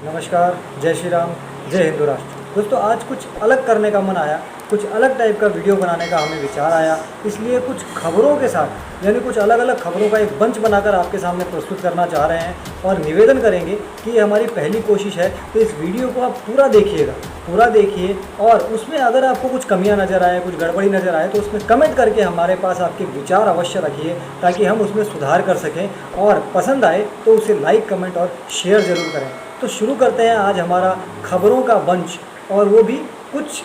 नमस्कार, जय श्री राम, जय हिंदू राष्ट्र। दोस्तों, आज कुछ अलग करने का मन आया, कुछ अलग टाइप का वीडियो बनाने का हमें विचार आया, इसलिए कुछ खबरों के साथ यानी कुछ अलग अलग खबरों का एक बंच बनाकर आपके सामने प्रस्तुत करना चाह रहे हैं और निवेदन करेंगे कि ये हमारी पहली कोशिश है। तो इस वीडियो को आप पूरा देखिएगा, पूरा देखिए और उसमें अगर आपको कुछ कमियां नज़र आए, कुछ गड़बड़ी नज़र आए तो उसमें कमेंट करके हमारे पास आपके विचार अवश्य रखिए ताकि हम उसमें सुधार कर सकें, और पसंद आए तो उसे लाइक, कमेंट और शेयर ज़रूर करें। तो शुरू करते हैं आज हमारा खबरों का बंच, और वो भी कुछ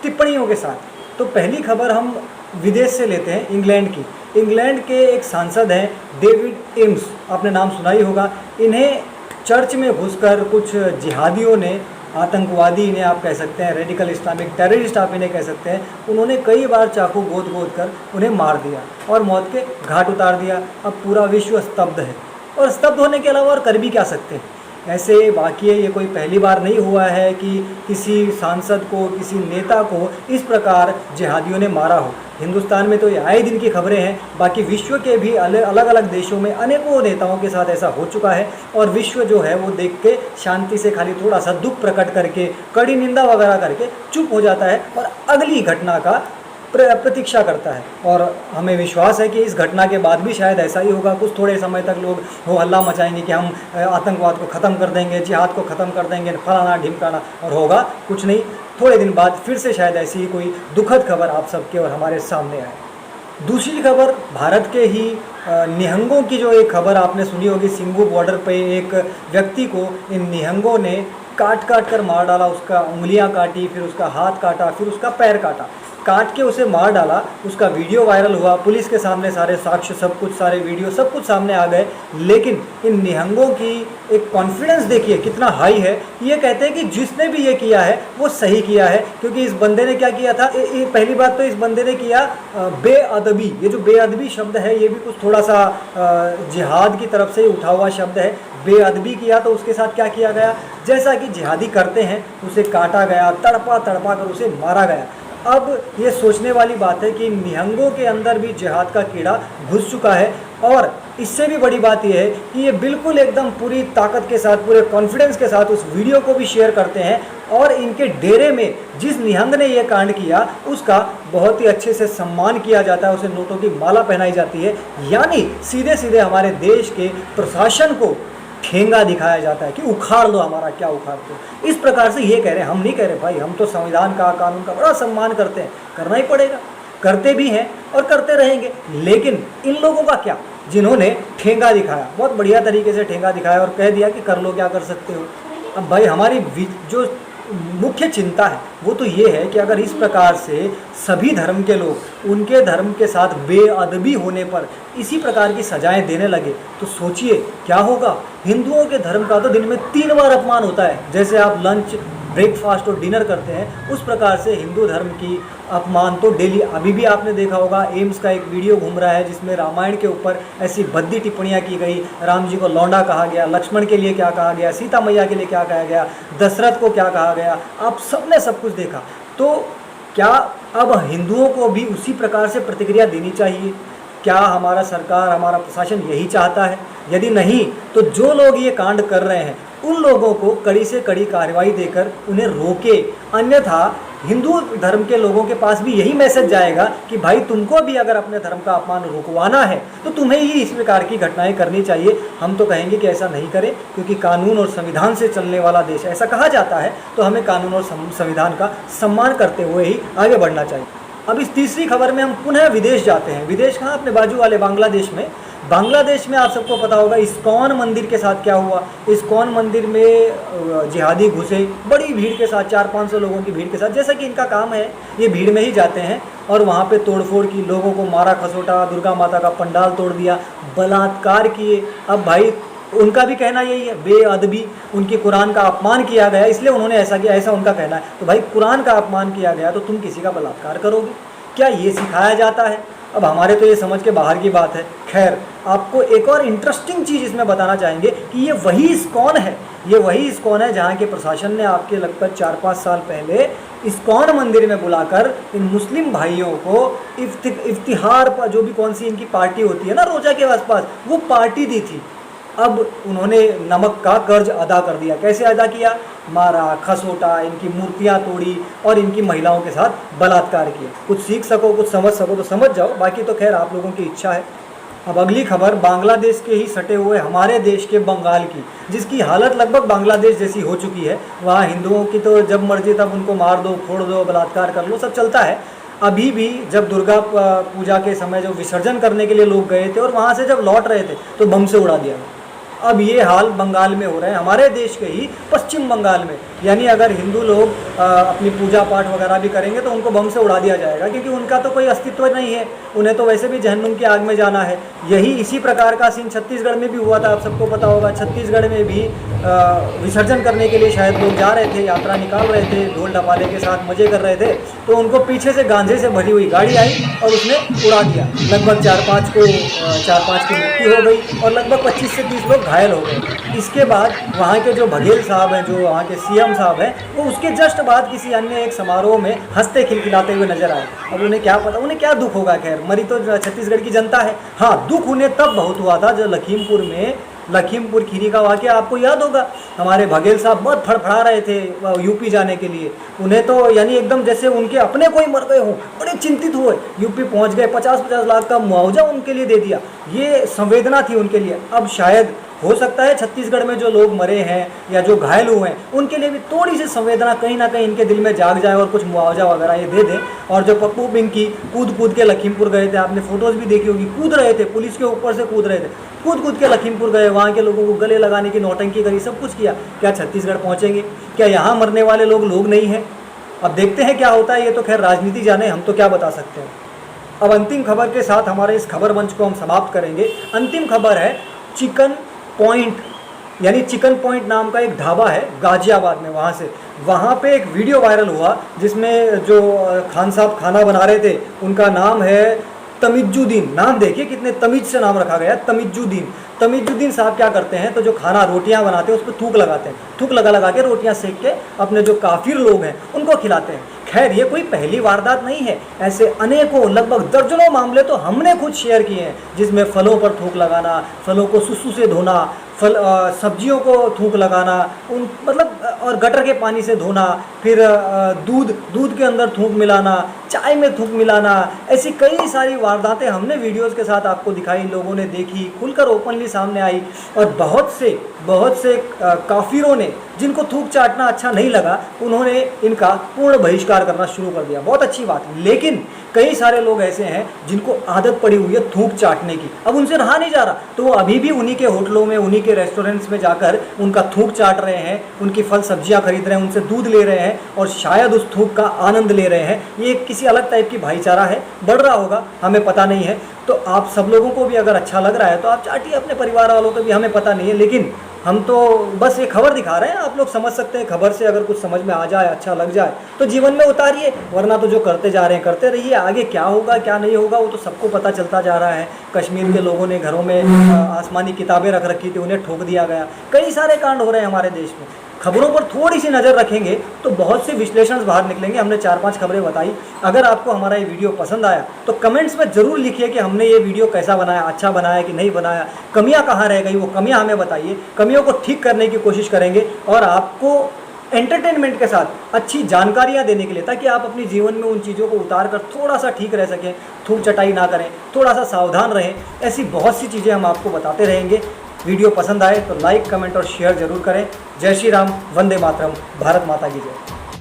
टिप्पणियों के साथ। तो पहली खबर हम विदेश से लेते हैं, इंग्लैंड की। इंग्लैंड के एक सांसद हैं डेविड एम्स, आपने नाम सुना ही होगा। इन्हें चर्च में घुसकर कुछ जिहादियों ने, आतंकवादी इन्हें आप कह सकते हैं, रेडिकल इस्लामिक टेररिस्ट आप इन्हें कह सकते हैं, उन्होंने कई बार चाकू गोद कर उन्हें मार दिया और मौत के घाट उतार दिया। अब पूरा विश्व स्तब्ध है, और स्तब्ध होने के अलावा और कर भी क्या सकते हैं। ऐसे वाक़ये ये कोई पहली बार नहीं हुआ है कि किसी सांसद को, किसी नेता को इस प्रकार जिहादियों ने मारा हो। हिंदुस्तान में तो ये आए दिन की खबरें हैं, बाकी विश्व के भी अलग अलग देशों में अनेकों नेताओं के साथ ऐसा हो चुका है, और विश्व जो है वो देख के शांति से खाली थोड़ा सा दुख प्रकट करके, कड़ी निंदा वगैरह करके चुप हो जाता है और अगली घटना का प्रतीक्षा करता है। और हमें विश्वास है कि इस घटना के बाद भी शायद ऐसा ही होगा। कुछ थोड़े समय तक लोग हो हल्ला मचाएंगे कि हम आतंकवाद को ख़त्म कर देंगे, जिहाद को ख़त्म कर देंगे, फलाना ढिमकाना, और होगा कुछ नहीं। थोड़े दिन बाद फिर से शायद ऐसी ही कोई दुखद खबर आप सबके और हमारे सामने आए। दूसरी खबर भारत के ही निहंगों की, जो एक खबर आपने सुनी होगी। सिंघू बॉर्डर पे एक व्यक्ति को इन निहंगों ने काट कर मार डाला, उसका उंगलियां काटी, फिर उसका हाथ काटा, फिर उसका पैर काटा, काट के उसे मार डाला। उसका वीडियो वायरल हुआ, पुलिस के सामने सारे साक्ष्य, सब कुछ, सारे वीडियो सब कुछ सामने आ गए। लेकिन इन निहंगों की एक कॉन्फिडेंस देखिए कितना हाई है। ये कहते हैं कि जिसने भी ये किया है वो सही किया है, क्योंकि इस बंदे ने क्या किया था। पहली बात तो इस बंदे ने किया बेअदबी। ये जो बेअदबी शब्द है ये भी कुछ थोड़ा सा जिहाद की तरफ से उठा हुआ शब्द है। बेअदबी किया तो उसके साथ क्या किया गया, जैसा कि जिहादी करते हैं, उसे काटा गया, तड़पा कर उसे मारा गया। अब ये सोचने वाली बात है कि निहंगों के अंदर भी जिहाद का कीड़ा घुस चुका है, और इससे भी बड़ी बात यह है कि ये बिल्कुल एकदम पूरी ताकत के साथ, पूरे कॉन्फिडेंस के साथ उस वीडियो को भी शेयर करते हैं, और इनके डेरे में जिस निहंग ने ये कांड किया उसका बहुत ही अच्छे से सम्मान किया जाता है, उसे नोटों की माला पहनाई जाती है। यानी सीधे सीधे हमारे देश के प्रशासन को ठेंगा दिखाया जाता है कि उखाड़ लो, हमारा क्या उखाड़ दो। इस प्रकार से ये कह रहे हैं। हम नहीं कह रहे भाई, हम तो संविधान का, कानून का बड़ा सम्मान करते हैं, करना ही पड़ेगा, करते भी हैं और करते रहेंगे। लेकिन इन लोगों का क्या, जिन्होंने ठेंगा दिखाया, बहुत बढ़िया तरीके से ठेंगा दिखाया और कह दिया कि कर लो, क्या कर सकते हो। अब भाई हमारी जो मुख्य चिंता है वो तो ये है कि अगर इस प्रकार से सभी धर्म के लोग उनके धर्म के साथ बेअदबी होने पर इसी प्रकार की सजाएं देने लगे तो सोचिए क्या होगा। हिंदुओं के धर्म का तो दिन में 3 बार अपमान होता है। जैसे आप लंच, ब्रेकफास्ट और डिनर करते हैं, उस प्रकार से हिंदू धर्म की अपमान तो डेली। अभी भी आपने देखा होगा, एम्स का एक वीडियो घूम रहा है जिसमें रामायण के ऊपर ऐसी भद्दी टिप्पणियां की गई। राम जी को लौंडा कहा गया, लक्ष्मण के लिए क्या कहा गया, सीता मैया के लिए क्या कहा गया, दशरथ को क्या कहा गया, आप सबने सब कुछ देखा। तो क्या अब हिंदुओं को भी उसी प्रकार से प्रतिक्रिया देनी चाहिए? क्या हमारा सरकार, हमारा प्रशासन यही चाहता है? यदि नहीं तो जो लोग ये कांड कर रहे हैं उन लोगों को कड़ी से कड़ी कार्रवाई देकर उन्हें रोके। अन्यथा हिंदू धर्म के लोगों के पास भी यही मैसेज जाएगा कि भाई तुमको भी अगर अपने धर्म का अपमान रुकवाना है तो तुम्हें ही इस प्रकार की घटनाएं करनी चाहिए। हम तो कहेंगे कि ऐसा नहीं करें, क्योंकि कानून और संविधान से चलने वाला देश ऐसा कहा जाता है, तो हमें कानून और संविधान का सम्मान करते हुए ही आगे बढ़ना चाहिए। अब इस तीसरी खबर में हम पुनः विदेश जाते हैं। विदेश कहाँ, अपने बाजू वाले बांग्लादेश में। बांग्लादेश में आप सबको पता होगा इस्कॉन मंदिर के साथ क्या हुआ। इस्कॉन मंदिर में जिहादी घुसे बड़ी भीड़ के साथ, 400-500 लोगों की भीड़ के साथ। जैसा कि इनका काम है, ये भीड़ में ही जाते हैं और वहाँ पे तोड़फोड़ की, लोगों को मारा, खसोटा, दुर्गा माता का पंडाल तोड़ दिया, बलात्कार किए। अब भाई उनका भी कहना यही है, बेअदबी, उनके कुरान का अपमान किया गया इसलिए उन्होंने ऐसा किया, ऐसा उनका कहना है। तो भाई कुरान का अपमान किया गया तो तुम किसी का बलात्कार करोगे? क्या ये सिखाया जाता है? अब हमारे तो ये समझ के बाहर की बात है। खैर, आपको एक और इंटरेस्टिंग चीज़ इसमें बताना चाहेंगे कि ये वही इस्कॉन है, ये वही इस्कॉन है जहाँ के प्रशासन ने आपके लगभग 4-5 साल पहले इस्कॉन मंदिर में बुलाकर इन मुस्लिम भाइयों को इफ्तिहार पर, जो भी कौन सी इनकी पार्टी होती है ना रोजा के आसपास, वो पार्टी दी थी। अब उन्होंने नमक का कर्ज अदा कर दिया। कैसे अदा किया? मारा, खसोटा, इनकी मूर्तियाँ तोड़ी और इनकी महिलाओं के साथ बलात्कार किया। कुछ सीख सको, कुछ समझ सको तो समझ जाओ, बाकी तो खैर आप लोगों की इच्छा है। अब अगली खबर बांग्लादेश के ही सटे हुए हमारे देश के बंगाल की, जिसकी हालत लगभग बांग्लादेश जैसी हो चुकी है। वहाँ हिंदुओं की तो जब मर्जी तब उनको मार दो, फोड़ दो, बलात्कार कर लो, सब चलता है। अभी भी जब दुर्गा पूजा के समय जो विसर्जन करने के लिए लोग गए थे और वहाँ से जब लौट रहे थे तो बम से उड़ा दिया। अब ये हाल बंगाल में हो रहे हैं, हमारे देश के ही पश्चिम बंगाल में। यानी अगर हिंदू लोग अपनी पूजा पाठ वगैरह भी करेंगे तो उनको बम से उड़ा दिया जाएगा, क्योंकि उनका तो कोई अस्तित्व नहीं है, उन्हें तो वैसे भी जहन्नुम की आग में जाना है। यही इसी प्रकार का सीन छत्तीसगढ़ में भी हुआ था, आप सबको पता होगा। छत्तीसगढ़ में भी विसर्जन करने के लिए शायद लोग जा रहे थे, यात्रा निकाल रहे थे, ढोल ढपाले के साथ मज़े कर रहे थे, तो उनको पीछे से गांजे से भरी हुई गाड़ी आई और उसने उड़ा दिया। लगभग 4-5 की मृत्यु हो गई और लगभग 25 से 30 लोग घायल हो गए। इसके बाद वहाँ के जो बघेल साहब हैं, जो वहाँ के सीएम साहब हैं, वो उसके जस्ट बाद किसी अन्य एक समारोह में हंसते खिलखिलाते हुए नजर आए। अब उन्हें क्या पता, उन्हें क्या दुख होगा, खैर मरी तो छत्तीसगढ़ की जनता है। हाँ, दुख उन्हें तब बहुत हुआ था जब लखीमपुर खीरी का वाक़या आपको याद होगा। हमारे बघेल साहब बहुत फड़फड़ा रहे थे यूपी जाने के लिए। उन्हें तो यानी एकदम जैसे उनके अपने कोई मर गए हों, बड़े चिंतित हुए। यूपी पहुंच गए, 50-50 लाख का मुआवजा उनके लिए दे दिया। ये संवेदना थी उनके लिए। अब शायद हो सकता है छत्तीसगढ़ में जो लोग मरे हैं या जो घायल हुए हैं उनके लिए भी थोड़ी सी संवेदना कहीं ना कहीं इनके दिल में जाग जाए और कुछ मुआवजा वगैरह ये दे दें। और जो पप्पू पिंकी कूद के लखीमपुर गए थे, आपने फोटोज़ भी देखी होगी, कूद रहे थे, पुलिस के ऊपर से कूद रहे थे, कूद के लखीमपुर गए, वहाँ के लोगों को गले लगाने की नौटंकी करी, सब कुछ किया। क्या छत्तीसगढ़ पहुँचेंगे? क्या यहाँ मरने वाले लोग नहीं हैं? अब देखते हैं क्या होता है। ये तो खैर राजनीति जाने, हम तो क्या बता सकते हैं। अब अंतिम खबर के साथ हमारे इस खबर मंच को हम समाप्त करेंगे। अंतिम खबर है चिकन पॉइंट, यानी चिकन पॉइंट नाम का एक ढाबा है गाजियाबाद में। वहाँ पे एक वीडियो वायरल हुआ जिसमें जो खान साहब खाना बना रहे थे, उनका नाम है तमिजुद्दीन। नाम देखिए कितने तमीज से नाम रखा गया, तमिजुद्दीन साहब क्या करते हैं, तो जो खाना रोटियां बनाते हैं उस पर थूक लगाते हैं, थूक लगा के रोटियां सेक के अपने जो काफिर लोग हैं उनको खिलाते हैं। खैर ये कोई पहली वारदात नहीं है, ऐसे अनेकों लगभग दर्जनों मामले तो हमने खुद शेयर किए हैं, जिसमें फलों पर थूक लगाना, फलों को सुसु से धोना, सब्जियों को थूक लगाना, और गटर के पानी से धोना, फिर दूध के अंदर थूक मिलाना, चाय में थूक मिलाना, ऐसी कई सारी वारदातें हमने वीडियोस के साथ आपको दिखाई, लोगों ने देखी, खुलकर ओपनली सामने आई। और बहुत से काफिरों ने, जिनको थूक चाटना अच्छा नहीं लगा, उन्होंने इनका पूर्ण बहिष्कार करना शुरू कर दिया। बहुत अच्छी बात। लेकिन कई सारे लोग ऐसे हैं जिनको आदत पड़ी हुई है थूक चाटने की, अब उनसे रहा नहीं जा रहा, तो वो अभी भी उन्हीं के होटलों में, उन्हीं के रेस्टोरेंट्स में जाकर उनका थूक चाट रहे हैं, उनकी फल सब्जियां खरीद रहे हैं, उनसे दूध ले रहे हैं और शायद उस थूक का आनंद ले रहे हैं। ये किसी अलग टाइप की भाईचारा है, बढ़ रहा होगा, हमें पता नहीं है। तो आप सब लोगों को भी अगर अच्छा लग रहा है तो आप चाटिए, अपने परिवार वालों को भी, हमें पता नहीं है। लेकिन हम तो बस ये खबर दिखा रहे हैं, आप लोग समझ सकते हैं। खबर से अगर कुछ समझ में आ जाए, अच्छा लग जाए तो जीवन में उतारिए, वरना तो जो करते जा रहे हैं करते रहिए। आगे क्या होगा क्या नहीं होगा वो तो सबको पता चलता जा रहा है। कश्मीर के लोगों ने घरों में आसमानी किताबें रख रखी थी, उन्हें ठोक दिया गया। कई सारे कांड हो रहे हैं हमारे देश में। खबरों पर थोड़ी सी नज़र रखेंगे तो बहुत से विश्लेषण बाहर निकलेंगे। हमने 4-5 खबरें बताई। अगर आपको हमारा ये वीडियो पसंद आया तो कमेंट्स में ज़रूर लिखिए कि हमने ये वीडियो कैसा बनाया, अच्छा बनाया कि नहीं बनाया, कमियां कहाँ रह गई वो कमियां हमें बताइए। कमियों को ठीक करने की कोशिश करेंगे और आपको एंटरटेनमेंट के साथ अच्छी जानकारियाँ देने के लिए, ताकि आप अपने जीवन में उन चीज़ों को उतार कर थोड़ा सा ठीक रह सकें, थूक चटाई ना करें, थोड़ा सा सावधान रहें। ऐसी बहुत सी चीज़ें हम आपको बताते रहेंगे। वीडियो पसंद आए तो लाइक, कमेंट और शेयर ज़रूर करें। जय श्री राम, वंदे मातरम, भारत माता की जय।